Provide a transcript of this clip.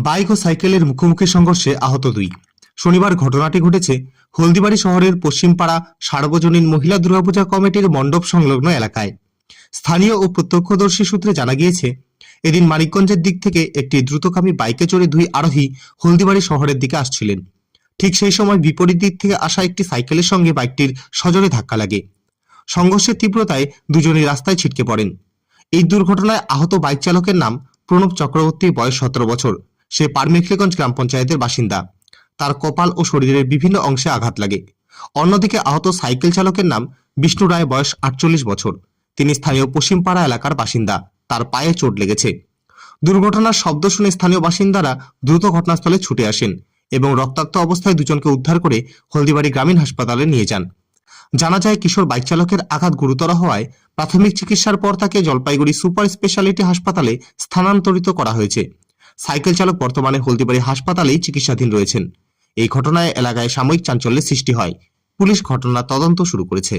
Bike ও সাইকেলের মুখোমুখি সংঘর্ষে আহত 2। শনিবার ঘটনাটি ঘটেছে হলদিবাড়ি শহরের পশ্চিমপাড়া সার্বজনীন মহিলা দুর্গাপূজা কমিটির মণ্ডপ সংলগ্ন এলাকায়। স্থানীয় ও প্রত্যক্ষদর্শী সূত্রে জানা গিয়েছে, এদিন মানিকগঞ্জের দিক থেকে একটি দ্রুতগামী বাইকে চড়ে 2 আরোহী হলদিবাড়ি শহরের দিকে আসছিলেন। ঠিক সেই সময় বিপরীত দিক থেকে আসা একটি সাইকেলের সঙ্গে বাইকটির সজোরে ধাক্কা লাগে। সংঘর্ষের তীব্রতায় দুজনেই রাস্তায় ছিটকে পড়েন। এই দুর্ঘটনায় আহত বাইক চালকের নাম প্রণব চক্রবর্তী, বয়স 17 বছর। সে পারমেখলিগঞ্জ গ্রাম পঞ্চায়েতের বাসিন্দা। তার কপাল ও শরীরের বিভিন্ন অংশে আঘাত লাগে। অন্যদিকে আহত সাইকেল চালকের নাম বিষ্ণু রায়, বয়স 48 বছর। তিনি স্থানীয় পশ্চিমপাড়া এলাকার বাসিন্দা। তার পায়ে চোট লেগেছে। দুর্ঘটনার শব্দ শুনে স্থানীয় বাসিন্দারা দ্রুত ঘটনাস্থলে ছুটে আসেন এবং রক্তাক্ত অবস্থায় দুজনকে উদ্ধার করে হলদিবাড়ি গ্রামীণ হাসপাতালে নিয়ে যান। জানা যায়, কিশোর বাইক চালকের আঘাত গুরুতর হওয়ায় প্রাথমিক চিকিৎসার পর তাকে জলপাইগুড়ি সুপার স্পেশালিটি হাসপাতালে স্থানান্তরিত করা হয়েছে। সাইকেল চালক বর্তমানে হলদিবাড়ি হাসপাতালেই চিকিৎসাধীন রয়েছেন। এই ঘটনায় এলাকায় সাময়িক চাঞ্চল্যের সৃষ্টি হয়। পুলিশ ঘটনার তদন্ত শুরু করেছে।